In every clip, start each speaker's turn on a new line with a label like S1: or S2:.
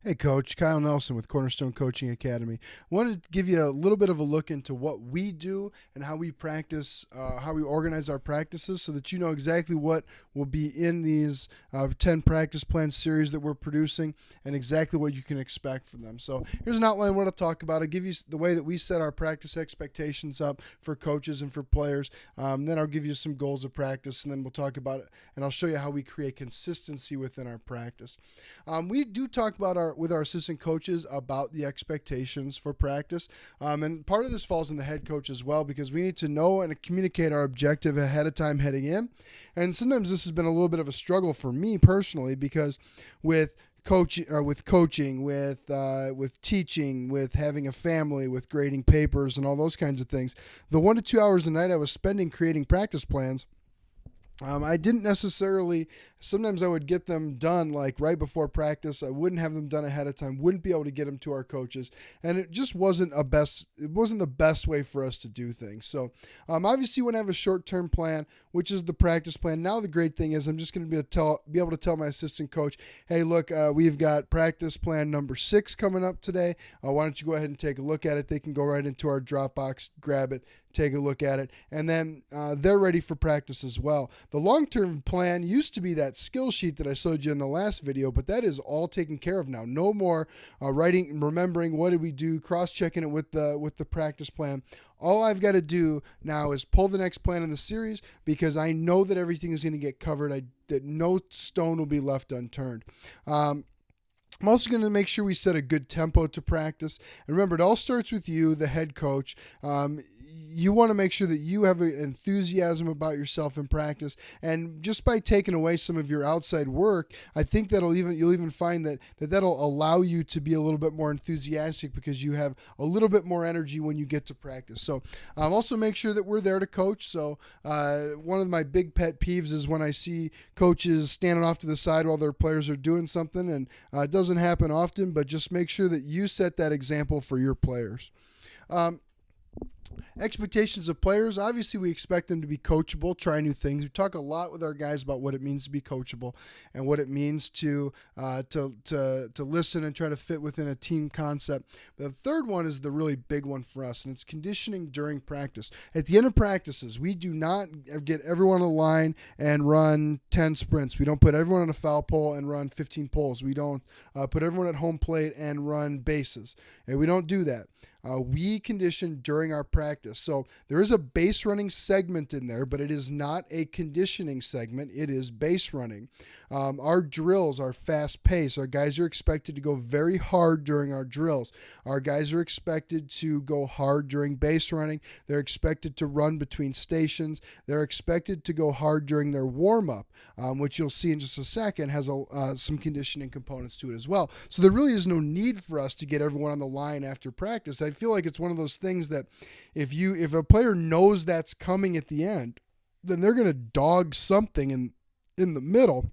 S1: Hey, Coach. Kyle Nelson with Cornerstone Coaching Academy. I wanted to give you a little bit of a look into what we do and how we practice, how we organize our practices so that you know exactly what will be in these 10 practice plan series that we're producing and exactly what you can expect from them. So here's an outline of what I'll talk about. I'll give you the way that we set our practice expectations up for coaches and for players. Then I'll give you some goals of practice, and then we'll talk about it, and I'll show you how we create consistency within our practice. We do talk about with our assistant coaches about the expectations for practice. And part of this falls in the head coach as well, because we need to know and communicate our objective ahead of time heading in. And sometimes this has been a little bit of a struggle for me personally, because with coaching, with teaching, with having a family, with grading papers and all those kinds of things, the 1 to 2 hours a night I was spending creating practice plans, I didn't necessarily, sometimes I would get them done like right before practice. I wouldn't have them done ahead of time, wouldn't be able to get them to our coaches. And it just wasn't the best way for us to do things. So obviously you want to have a short-term plan, which is the practice plan. Now the great thing is I'm just going to be able to tell my assistant coach, hey, look, we've got practice plan number 6 coming up today. Why don't you go ahead and take a look at it? They can go right into our Dropbox, grab it, take a look at it, and then they're ready for practice as well. The long-term plan used to be that skill sheet that I showed you in the last video, but that is all taken care of now. No more writing, remembering what did we do, cross-checking it with the practice plan. All I've got to do now is pull the next plan in the series, because I know that everything is going to get covered, that no stone will be left unturned. I'm also going to make sure we set a good tempo to practice. And remember, it all starts with you, the head coach. You want to make sure that you have an enthusiasm about yourself in practice. And just by taking away some of your outside work, I think you'll even find that'll allow you to be a little bit more enthusiastic, because you have a little bit more energy when you get to practice. So also make sure that we're there to coach. So one of my big pet peeves is when I see coaches standing off to the side while their players are doing something, and it doesn't happen often, but just make sure that you set that example for your players. Expectations of players. Obviously, we expect them to be coachable, try new things. We talk a lot with our guys about what it means to be coachable and what it means to listen and try to fit within a team concept. The third one is the really big one for us, and it's conditioning during practice. At the end of practices, we do not get everyone on a line and run 10 sprints. We don't put everyone on a foul pole and run 15 poles. We don't put everyone at home plate and run bases. And we don't do that. We condition during our practice. So there is a base running segment in there, but it is not a conditioning segment. It is base running. Our drills are fast paced. Our guys are expected to go very hard during our drills. Our guys are expected to go hard during base running. They're expected to run between stations. They're expected to go hard during their warm-up, which you'll see in just a second has some conditioning components to it as well. So there really is no need for us to get everyone on the line after practice. I feel like it's one of those things that if a player knows that's coming at the end, then they're going to dog something in the middle.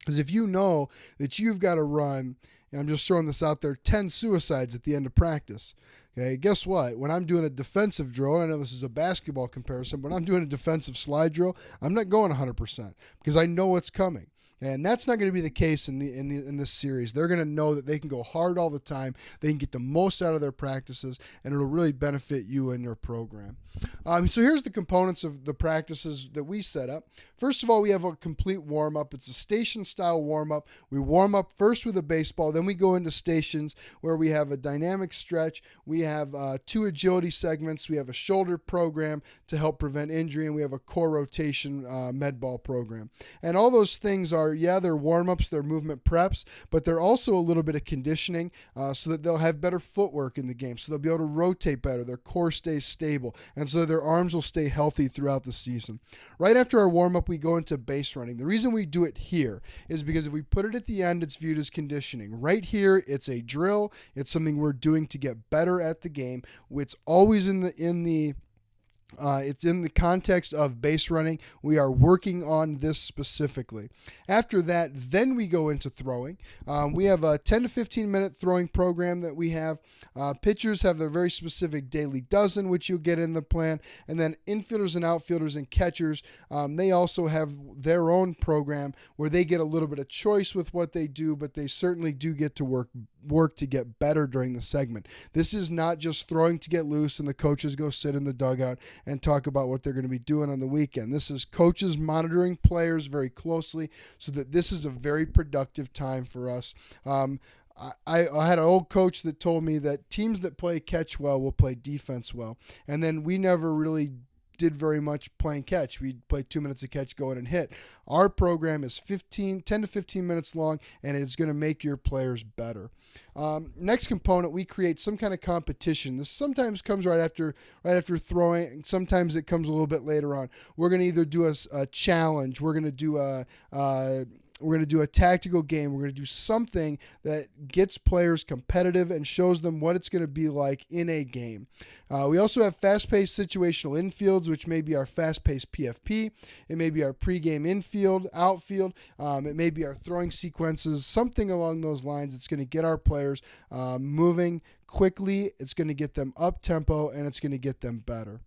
S1: Because if you know that you've got to run, and I'm just throwing this out there, 10 suicides at the end of practice. Okay, guess what? When I'm doing a defensive drill, and I know this is a basketball comparison, but I'm doing a defensive slide drill, I'm not going 100% because I know what's coming. And that's not going to be the case in this series. They're going to know that they can go hard all the time. They can get the most out of their practices, and it'll really benefit you and your program. So here's the components of the practices that we set up. First of all, we have a complete warm-up. It's a station-style warm-up. We warm up first with a baseball. Then we go into stations where we have a dynamic stretch. We have 2 agility segments. We have a shoulder program to help prevent injury, and we have a core rotation med ball program. And all those things are, they're warm-ups, they're movement preps, but they're also a little bit of conditioning so that they'll have better footwork in the game, so they'll be able to rotate better, their core stays stable, and so their arms will stay healthy throughout the season. Right after our warm-up, we go into base running. The reason we do it here is because if we put it at the end, it's viewed as conditioning. Right here, it's a drill. It's something we're doing to get better at the game. It's always in the It's in the context of base running. We are working on this specifically. After that, then we go into throwing. We have a 10 to 15 minute throwing program that we have. Pitchers have their very specific daily dozen, which you'll get in the plan. And then infielders and outfielders and catchers, they also have their own program where they get a little bit of choice with what they do, but they certainly do get to work to get better during the segment. This is not just throwing to get loose and the coaches go sit in the dugout and talk about what they're going to be doing on the weekend. This is coaches monitoring players very closely so that this is a very productive time for us. I had an old coach that told me that teams that play catch well will play defense well. And then we never really did very much playing catch. We'd play 2 minutes of catch, go in and hit. Our program is 10 to 15 minutes long, and it's going to make your players better. Next component, we create some kind of competition. This sometimes comes right after throwing. Sometimes it comes a little bit later on. We're going to either do a challenge. We're going to do a tactical game. We're going to do something that gets players competitive and shows them what it's going to be like in a game. We also have fast-paced situational infields, which may be our fast-paced PFP. It may be our pregame infield, outfield. It may be our throwing sequences, something along those lines. It's going to get our players moving quickly. It's going to get them up-tempo, and it's going to get them better.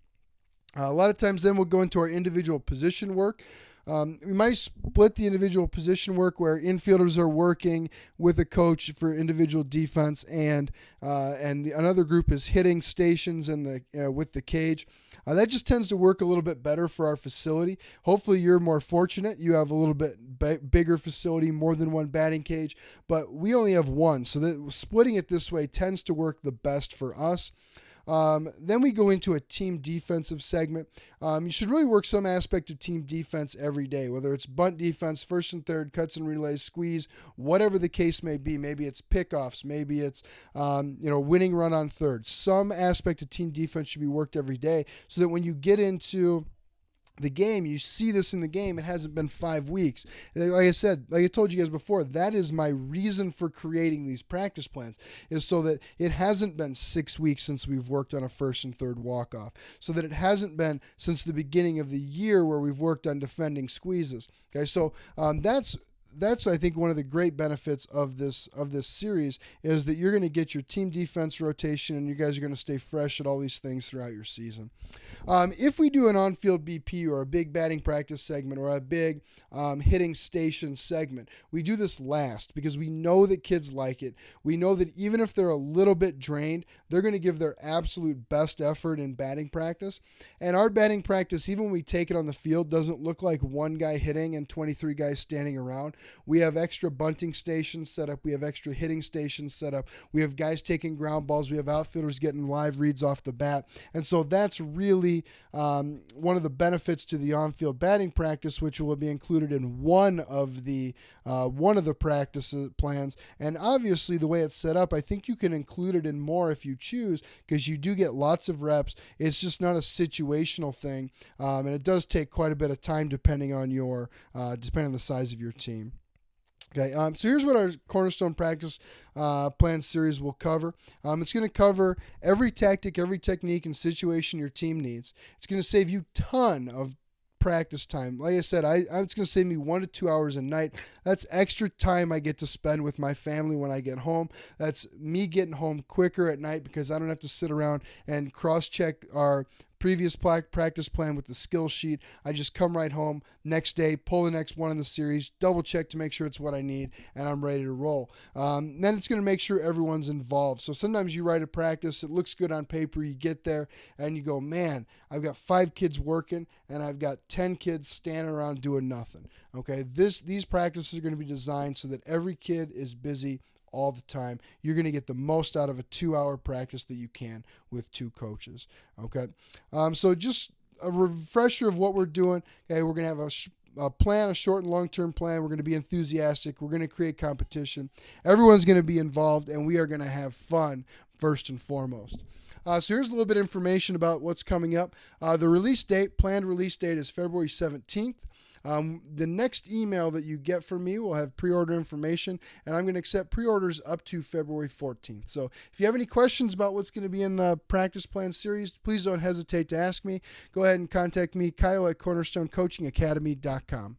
S1: A lot of times then we'll go into our individual position work. We might split the individual position work where infielders are working with a coach for individual defense, and another group is hitting stations with the cage. That just tends to work a little bit better for our facility. Hopefully you're more fortunate. You have a little bit bigger facility, more than one batting cage, but we only have one. So that splitting it this way tends to work the best for us. Then we go into a team defensive segment. You should really work some aspect of team defense every day, whether it's bunt defense, first and third, cuts and relays, squeeze, whatever the case may be. Maybe it's pickoffs, maybe it's winning run on third. Some aspect of team defense should be worked every day so that when you get into the game, you see this in the game. It hasn't been 5 weeks. Like I said, like I told you guys before, that is my reason for creating these practice plans, is so that it hasn't been 6 weeks since we've worked on a first and third walk-off, so that it hasn't been since the beginning of the year where we've worked on defending squeezes. Okay, so that's I think one of the great benefits of this series is that you're going to get your team defense rotation, and you guys are going to stay fresh at all these things throughout your season. If we do an on-field BP or a big batting practice segment or a big hitting station segment, we do this last because we know that kids like it. We know that even if they're a little bit drained, they're going to give their absolute best effort in batting practice. And our batting practice, even when we take it on the field, doesn't look like one guy hitting and 23 guys standing around. We have extra bunting stations set up. We have extra hitting stations set up. We have guys taking ground balls. We have outfielders getting live reads off the bat. And so that's really one of the benefits to the on-field batting practice, which will be included in one of the practice plans. And obviously, the way it's set up, I think you can include it in more if you choose, because you do get lots of reps. It's just not a situational thing, and it does take quite a bit of time depending on the size of your team. Okay, so here's what our Cornerstone Practice Plan series will cover. It's going to cover every tactic, every technique, and situation your team needs. It's going to save you a ton of practice time. Like I said, it's going to save me 1 to 2 hours a night. That's extra time I get to spend with my family when I get home. That's me getting home quicker at night because I don't have to sit around and cross-check our previous practice plan with the skill sheet. I just come right home next day, pull the next one in the series, double check to make sure it's what I need, and I'm ready to roll. Then it's going to make sure everyone's involved. So sometimes you write a practice, it looks good on paper, you get there and you go, man, I've got 5 kids working and I've got 10 kids standing around doing nothing. Okay, these practices are going to be designed so that every kid is busy all the time. You're going to get the most out of a 2-hour practice that you can with 2 coaches. Okay, so just a refresher of what we're doing. Okay, we're going to have a plan, a short and long-term plan. We're going to be enthusiastic. We're going to create competition. Everyone's going to be involved, and we are going to have fun first and foremost. So here's a little bit of information about what's coming up. The planned release date is February 17th. The next email that you get from me will have pre-order information, and I'm going to accept pre-orders up to February 14th. So if you have any questions about what's going to be in the practice plan series, please don't hesitate to ask me. Go ahead and contact me, Kyle at cornerstonecoachingacademy.com.